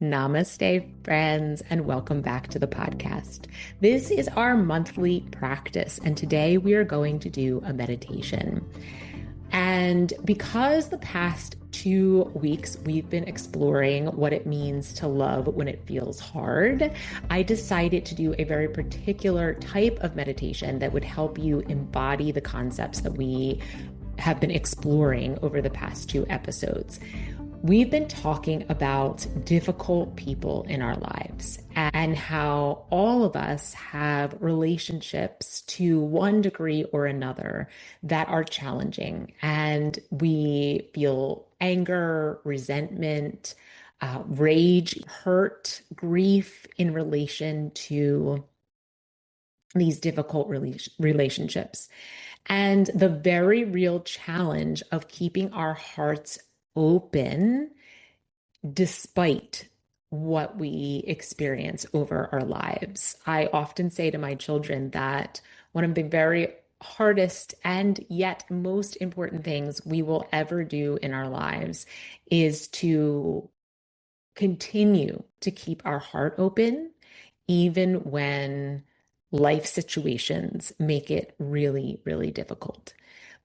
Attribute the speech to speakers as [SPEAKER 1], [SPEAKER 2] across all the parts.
[SPEAKER 1] Namaste, friends, and welcome back to the podcast. This is our monthly practice, and today we are going to do a meditation. And because the past 2 weeks we've been exploring what it means to love when it feels hard, I decided to do a very particular type of meditation that would help you embody the concepts that we have been exploring over the past 2 episodes. We've been talking about difficult people in our lives and how all of us have relationships to one degree or another that are challenging. And we feel anger, resentment, rage, hurt, grief in relation to these difficult relationships. And the very real challenge of keeping our hearts open despite what we experience over our lives. I often say to my children that one of the very hardest and yet most important things we will ever do in our lives is to continue to keep our heart open, even when life situations make it really, really difficult.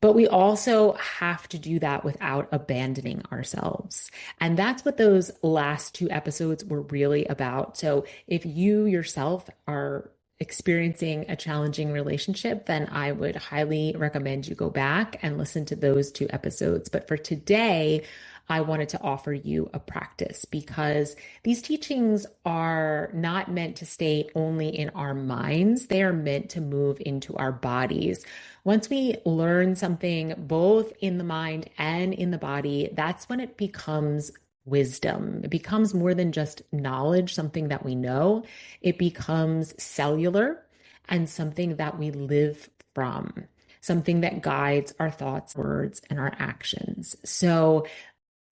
[SPEAKER 1] But we also have to do that without abandoning ourselves. And that's what those last 2 episodes were really about. So if you yourself are experiencing a challenging relationship, then I would highly recommend you go back and listen to those 2 episodes. But for today, I wanted to offer you a practice because these teachings are not meant to stay only in our minds. They are meant to move into our bodies. Once we learn something both in the mind and in the body, that's when it becomes wisdom. It becomes more than just knowledge, something that we know. It becomes cellular and something that we live from, something that guides our thoughts, words, and our actions. So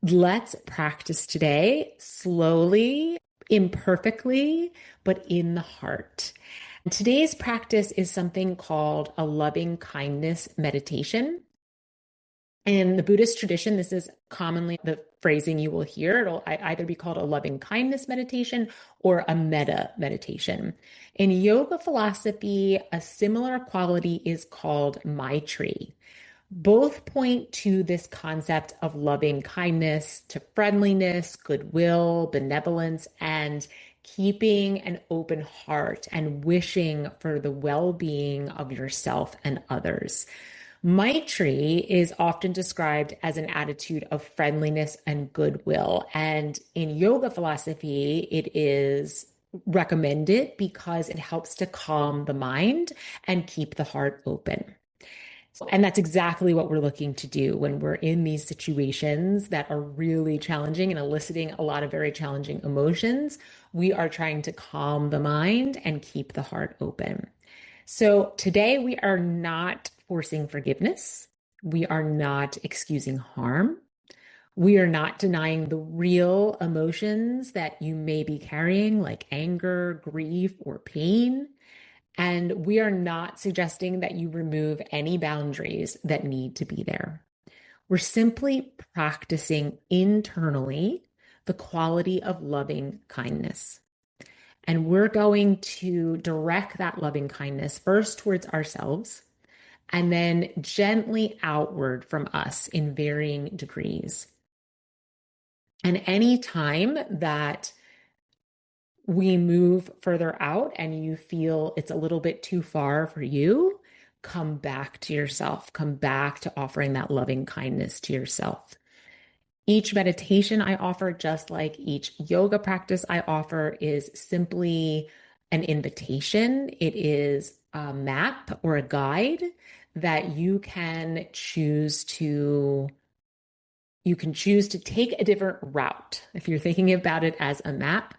[SPEAKER 1] let's practice today slowly, imperfectly, but in the heart. Today's practice is something called a loving kindness meditation. In the Buddhist tradition, this is commonly the phrasing you will hear. It'll either be called a loving kindness meditation or a metta meditation. In yoga philosophy, a similar quality is called Maitri. Both point to this concept of loving kindness, to friendliness, goodwill, benevolence, and keeping an open heart and wishing for the well-being of yourself and others. Maitri is often described as an attitude of friendliness and goodwill. And in yoga philosophy, it is recommended because it helps to calm the mind and keep the heart open. And that's exactly what we're looking to do when we're in these situations that are really challenging and eliciting a lot of very challenging emotions. We are trying to calm the mind and keep the heart open. So today we are not forcing forgiveness. We are not excusing harm. We are not denying the real emotions that you may be carrying, like anger, grief, or pain. And we are not suggesting that you remove any boundaries that need to be there. We're simply practicing internally the quality of loving kindness. And we're going to direct that loving kindness first towards ourselves and then gently outward from us in varying degrees. And any time that we move further out and you feel it's a little bit too far for you, come back to yourself, come back to offering that loving kindness to yourself. Each meditation I offer, just like each yoga practice I offer, is simply an invitation. It is a map or a guide that you can choose to take a different route. If you're thinking about it as a map,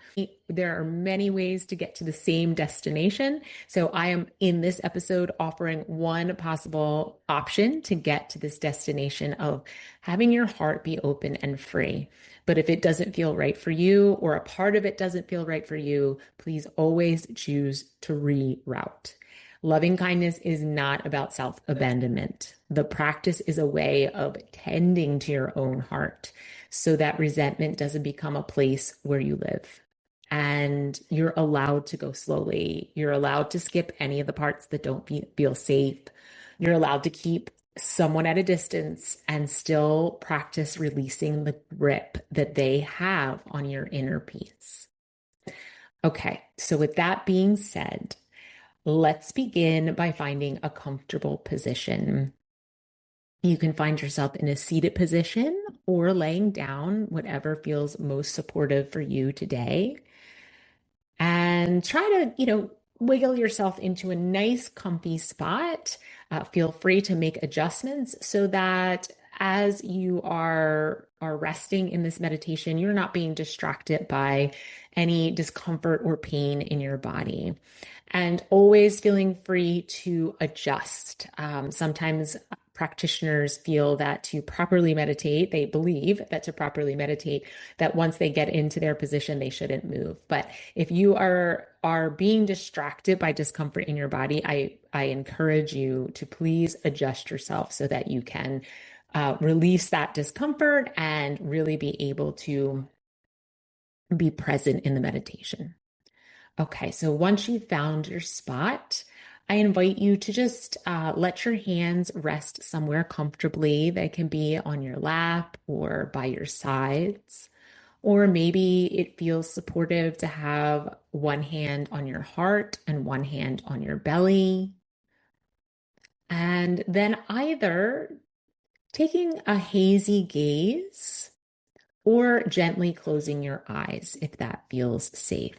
[SPEAKER 1] there are many ways to get to the same destination. So I am in this episode offering one possible option to get to this destination of having your heart be open and free. But if it doesn't feel right for you, or a part of it doesn't feel right for you, please always choose to reroute. Loving kindness is not about self-abandonment. The practice is a way of tending to your own heart so that resentment doesn't become a place where you live. And you're allowed to go slowly. You're allowed to skip any of the parts that don't feel safe. You're allowed to keep someone at a distance and still practice releasing the grip that they have on your inner peace. Okay, so with that being said, let's begin by finding a comfortable position. You can find yourself in a seated position or laying down, whatever feels most supportive for you today. And try to, wiggle yourself into a nice, comfy spot. Feel free to make adjustments so that as you are resting in this meditation, you're not being distracted by any discomfort or pain in your body. And always feeling free to adjust. Sometimes practitioners feel that to properly meditate, they believe that to properly meditate, that once they get into their position, they shouldn't move. But if you are being distracted by discomfort in your body, I encourage you to please adjust yourself so that you can release that discomfort and really be able to be present in the meditation. Okay, so once you've found your spot, I invite you to just let your hands rest somewhere comfortably. They can be on your lap or by your sides. Or maybe it feels supportive to have one hand on your heart and one hand on your belly. And then either taking a hazy gaze or gently closing your eyes if that feels safe.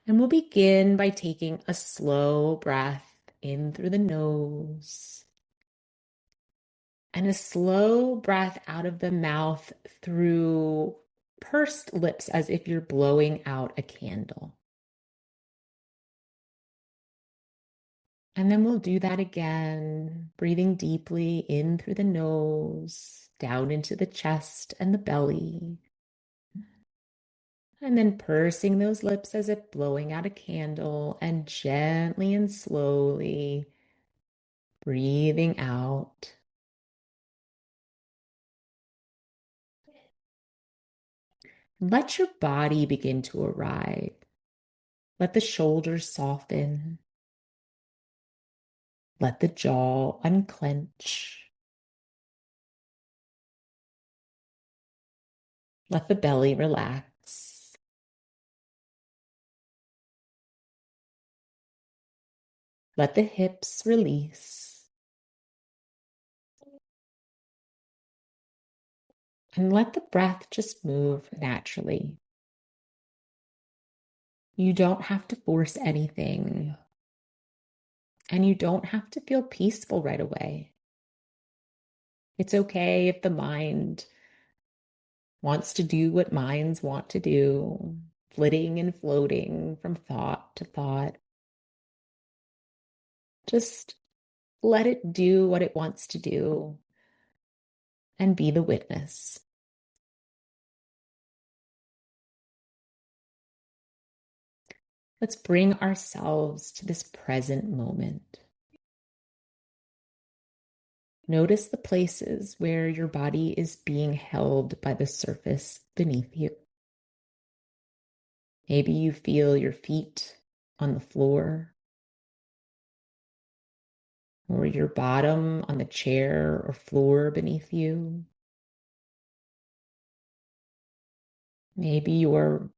[SPEAKER 1] And we'll begin by taking a slow breath in through the nose and a slow breath out of the mouth through pursed lips as if you're blowing out a candle. And then we'll do that again, breathing deeply in through the nose, down into the chest and the belly. And then pursing those lips as if blowing out a candle and gently and slowly breathing out. Let your body begin to arrive. Let the shoulders soften. Let the jaw unclench. Let the belly relax. Let the hips release. And let the breath just move naturally. You don't have to force anything. And you don't have to feel peaceful right away. It's okay if the mind wants to do what minds want to do, flitting and floating from thought to thought. Just let it do what it wants to do and be the witness. Let's bring ourselves to this present moment. Notice the places where your body is being held by the surface beneath you. Maybe you feel your feet on the floor or your bottom on the chair or floor beneath you. Maybe you're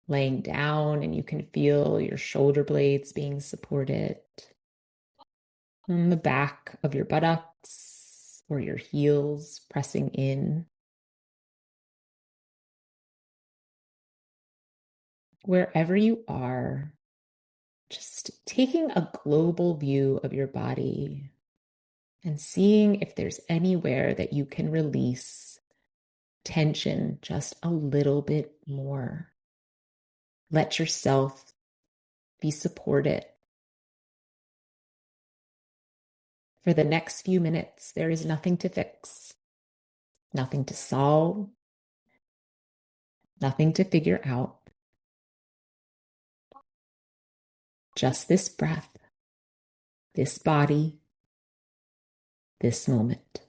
[SPEAKER 1] laying down and you can feel your shoulder blades being supported on the back of your buttocks or your heels pressing in. Wherever you are, just taking a global view of your body and seeing if there's anywhere that you can release tension just a little bit more. Let yourself be supported. For the next few minutes, there is nothing to fix, nothing to solve, nothing to figure out. just this breath, this body, this moment.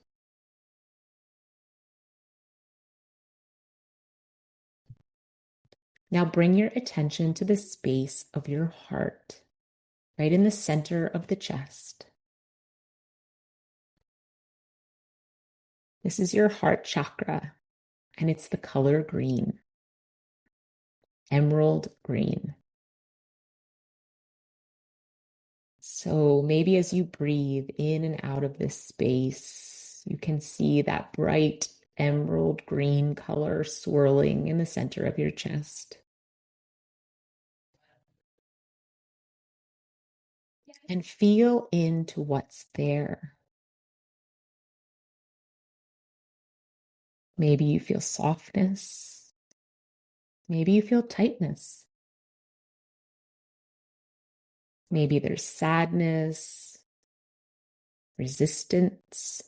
[SPEAKER 1] Now bring your attention to the space of your heart, right in the center of the chest. This is your heart chakra, and it's the color green, emerald green. So maybe as you breathe in and out of this space, you can see that bright emerald green color swirling in the center of your chest. And feel into what's there. Maybe you feel softness. Maybe you feel tightness. Maybe there's sadness, resistance,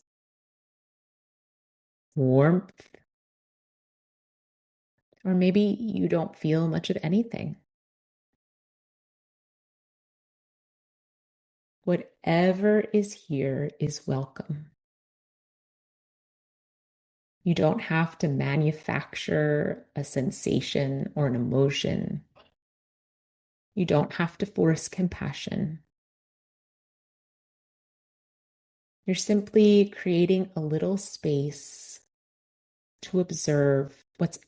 [SPEAKER 1] warmth, or maybe you don't feel much of anything. Whatever is here is welcome. You don't have to manufacture a sensation or an emotion. You don't have to force compassion. You're simply creating a little space to observe what's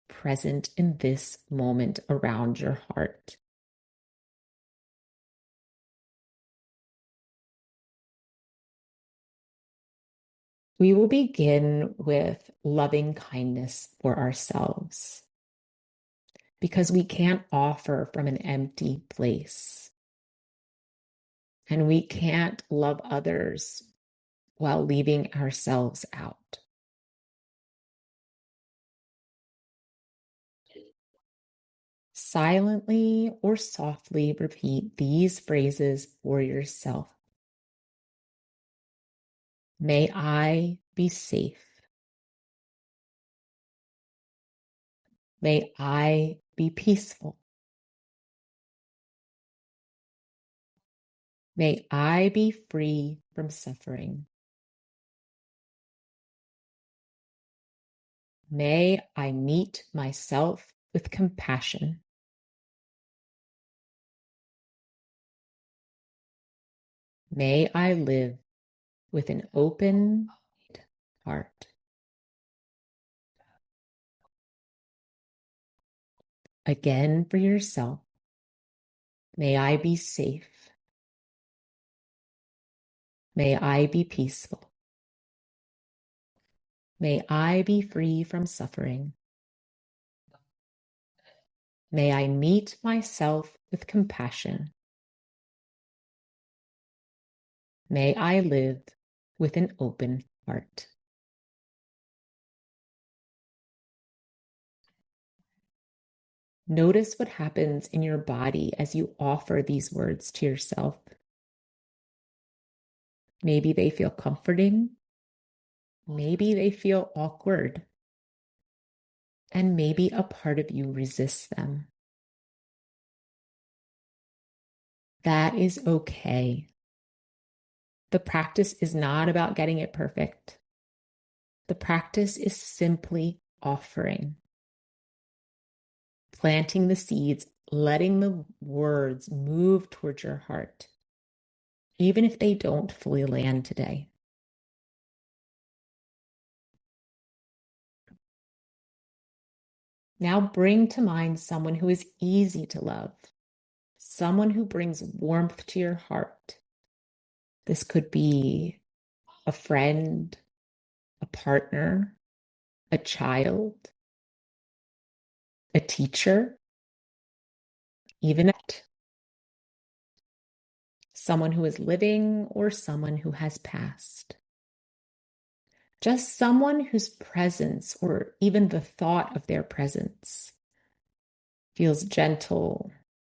[SPEAKER 1] present in this moment around your heart. We will begin with loving kindness for ourselves because we can't offer from an empty place. And we can't love others while leaving ourselves out. Silently or softly repeat these phrases for yourself. May I be safe. May I be peaceful. May I be free from suffering. May I meet myself with compassion. May I live with an open heart. Again, for yourself, may I be safe. May I be peaceful. May I be free from suffering. May I meet myself with compassion. May I live with an open heart. Notice what happens in your body as you offer these words to yourself. Maybe they feel comforting. Maybe they feel awkward. And maybe a part of you resists them. That is okay. The practice is not about getting it perfect. The practice is simply offering, planting the seeds, letting the words move towards your heart, even if they don't fully land today. Now bring to mind someone who is easy to love, someone who brings warmth to your heart. This could be a friend, a partner, a child, a teacher, even someone who is living or someone who has passed. Just someone whose presence or even the thought of their presence feels gentle,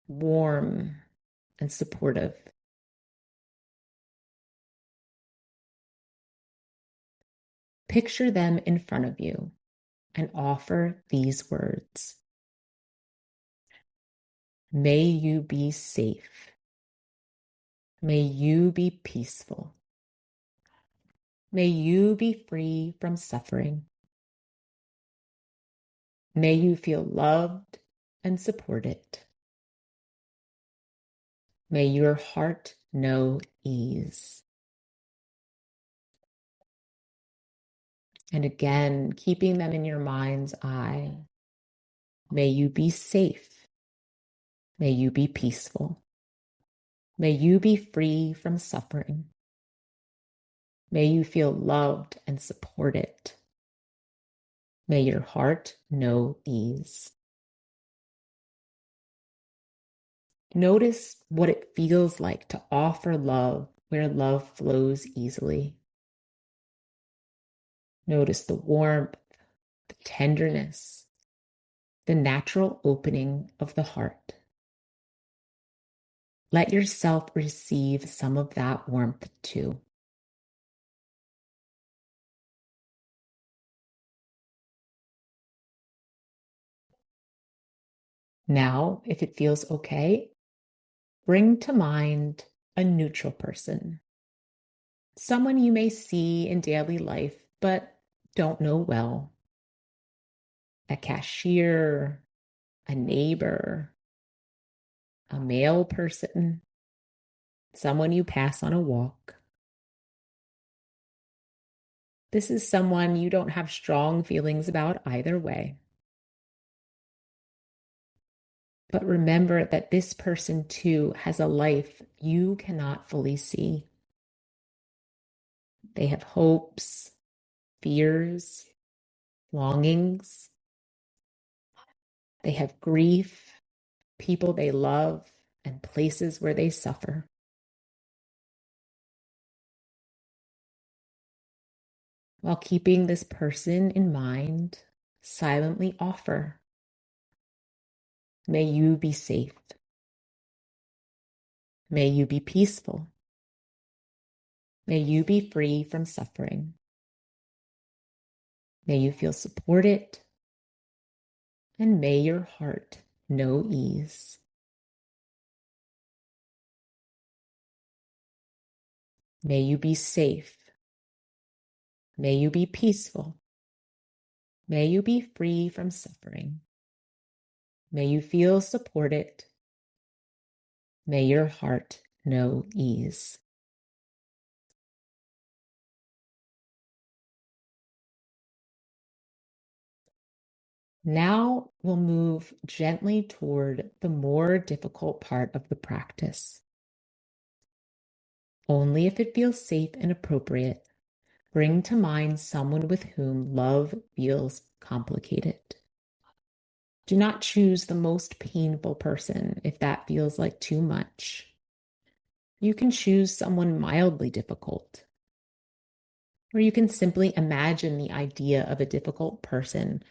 [SPEAKER 1] warm, and supportive. Picture them in front of you and offer these words. May you be safe. May you be peaceful. May you be free from suffering. May you feel loved and supported. May your heart know ease. And again, keeping them in your mind's eye. May you be safe. May you be peaceful. May you be free from suffering. May you feel loved and supported. May your heart know ease. Notice what it feels like to offer love where love flows easily. Notice the warmth, the tenderness, the natural opening of the heart. Let yourself receive some of that warmth too. Now, if it feels okay, bring to mind a neutral person, someone you may see in daily life but don't know well. A cashier, a neighbor, a male person, someone you pass on a walk. This is someone you don't have strong feelings about either way. But remember that this person too has a life you cannot fully see. They have hopes, fears, longings. They have grief, people they love, and places where they suffer. While keeping this person in mind, silently offer, may you be safe. May you be peaceful. May you be free from suffering. May you feel supported, and may your heart know ease. May you be safe. May you be peaceful. May you be free from suffering. May you feel supported. May your heart know ease. Now we'll move gently toward the more difficult part of the practice. Only if it feels safe and appropriate, bring to mind someone with whom love feels complicated. Do not choose the most painful person if that feels like too much. You can choose someone mildly difficult. Or you can simply imagine the idea of a difficult person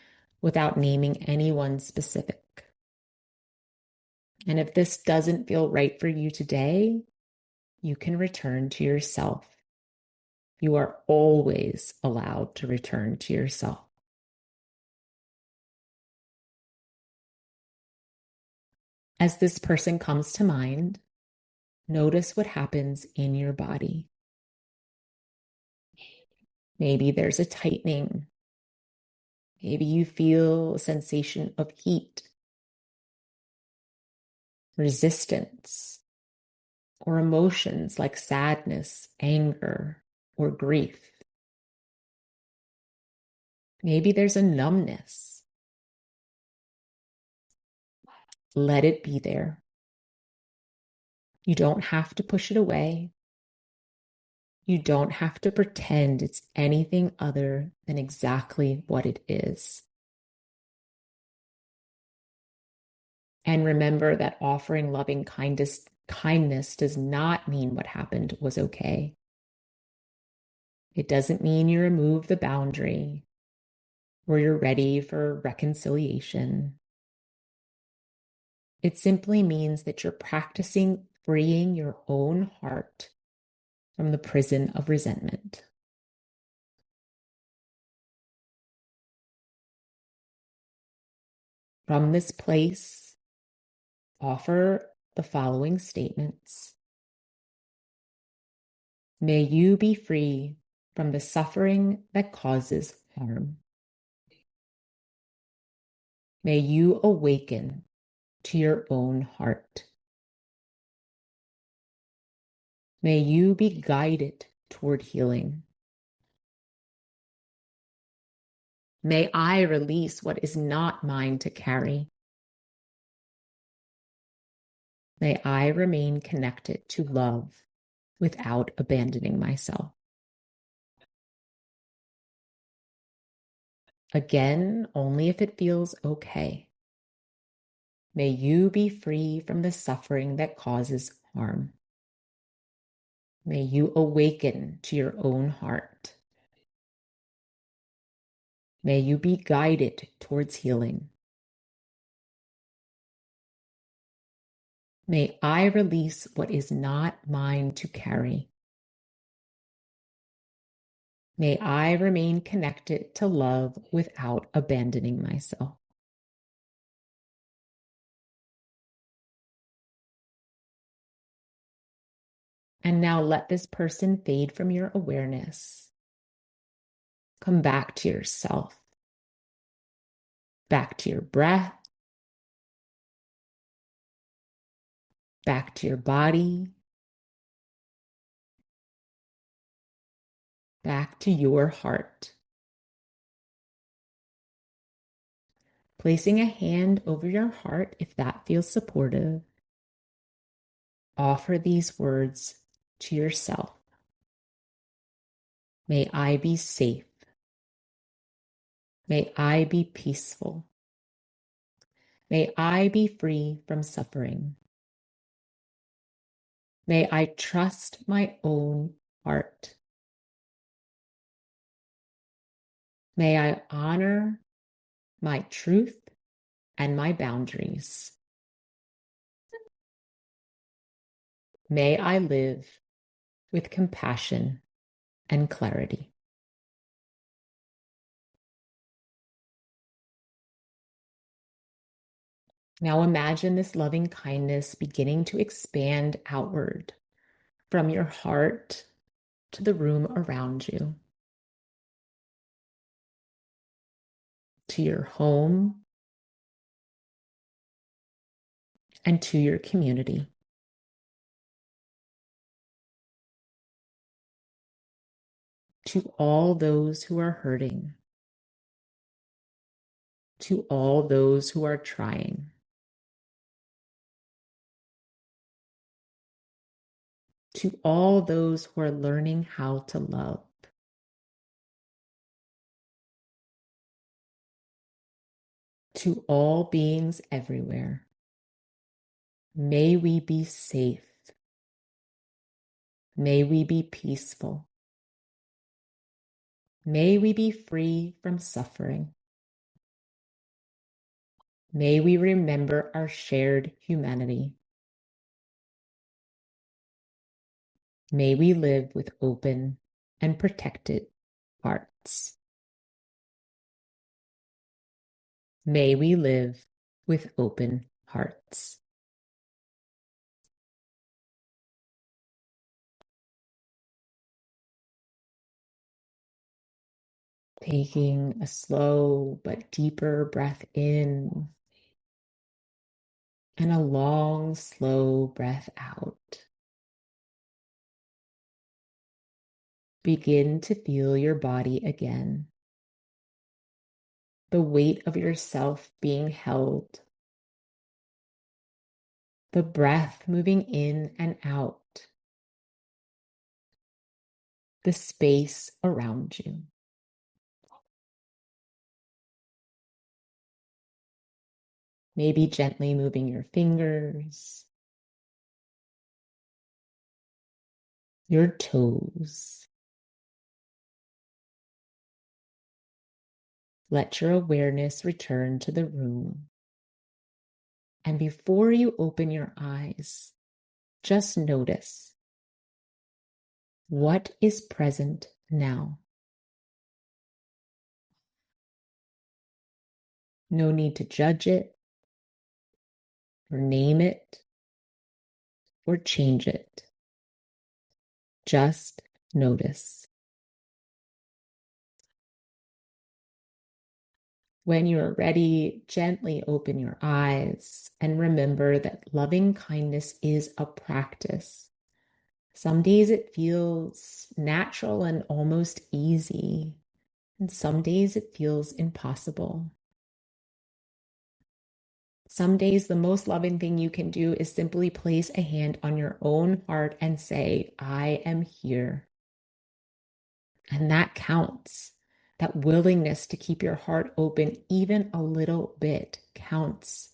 [SPEAKER 1] without naming anyone specific. And if this doesn't feel right for you today, you can return to yourself. You are always allowed to return to yourself. As this person comes to mind, notice what happens in your body. Maybe there's a tightening. Maybe you feel a sensation of heat, resistance, or emotions like sadness, anger, or grief. Maybe there's a numbness. Let it be there. You don't have to push it away. You don't have to pretend it's anything other than exactly what it is. And remember that offering loving kindness does not mean what happened was okay. It doesn't mean you remove the boundary or you're ready for reconciliation. It simply means that you're practicing freeing your own heart from the prison of resentment. From this place, offer the following statements. May you be free from the suffering that causes harm. May you awaken to your own heart. May you be guided toward healing. May I release what is not mine to carry. May I remain connected to love without abandoning myself. Again, only if it feels okay. May you be free from the suffering that causes harm. May you awaken to your own heart. May you be guided towards healing. May I release what is not mine to carry. May I remain connected to love without abandoning myself. And now let this person fade from your awareness. Come back to yourself, back to your breath, back to your body, back to your heart. Placing a hand over your heart if that feels supportive. Offer these words to yourself. May I be safe. May I be peaceful. May I be free from suffering. May I trust my own heart. May I honor my truth and my boundaries. May I live with compassion and clarity. Now imagine this loving kindness beginning to expand outward from your heart to the room around you, to your home, and to your community. To all those who are hurting, to all those who are trying, to all those who are learning how to love. To all beings everywhere, may we be safe. May we be peaceful. May we be free from suffering. May we remember our shared humanity. May we live with open and protected hearts. May we live with open hearts. Taking a slow but deeper breath in and a long, slow breath out. Begin to feel your body again. The weight of yourself being held. The breath moving in and out. The space around you. Maybe gently moving your fingers, your toes. Let your awareness return to the room. And before you open your eyes, just notice what is present now. No need to judge it, or name it, or change it. Just notice. When you are ready, gently open your eyes and remember that loving kindness is a practice. Some days it feels natural and almost easy, and some days it feels impossible. Some days the most loving thing you can do is simply place a hand on your own heart and say, I am here. And that counts. That willingness to keep your heart open even a little bit counts.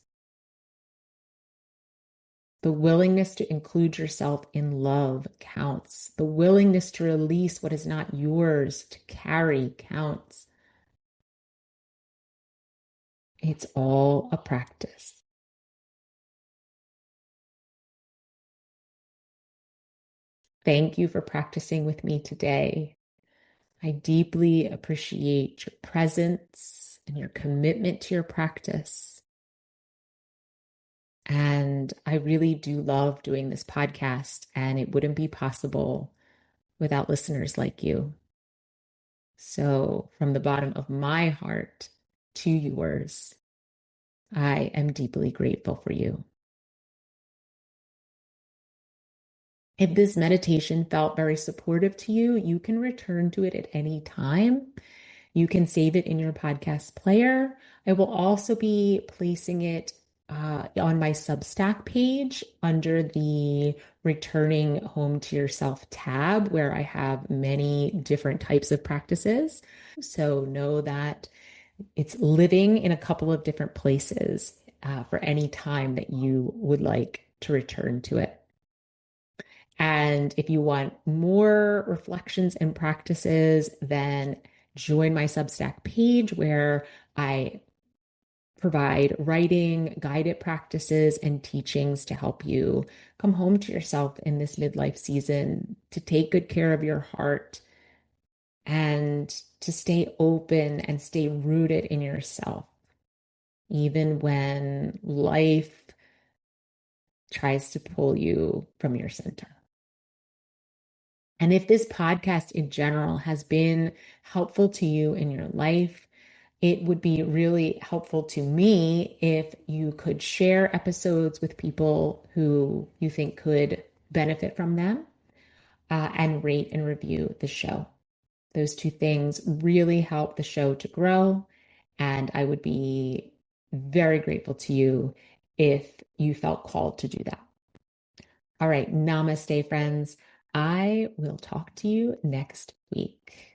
[SPEAKER 1] The willingness to include yourself in love counts. The willingness to release what is not yours to carry counts. It's all a practice. Thank you for practicing with me today. I deeply appreciate your presence and your commitment to your practice. And I really do love doing this podcast, and it wouldn't be possible without listeners like you. So, from the bottom of my heart to yours, I am deeply grateful for you. If this meditation felt very supportive to you, you can return to it at any time. You can save it in your podcast player. I will also be placing it on my Substack page under the Returning Home to Yourself tab, where I have many different types of practices. So know that it's living in a couple of different places for any time that you would like to return to it. And if you want more reflections and practices, then join my Substack page where I provide writing, guided practices, and teachings to help you come home to yourself in this midlife season, to take good care of your heart, and to stay open and stay rooted in yourself, even when life tries to pull you from your center. And if this podcast in general has been helpful to you in your life, it would be really helpful to me if you could share episodes with people who you think could benefit from them, and rate and review the show. Those two things really help the show to grow. And I would be very grateful to you if you felt called to do that. All right. Namaste, friends. I will talk to you next week.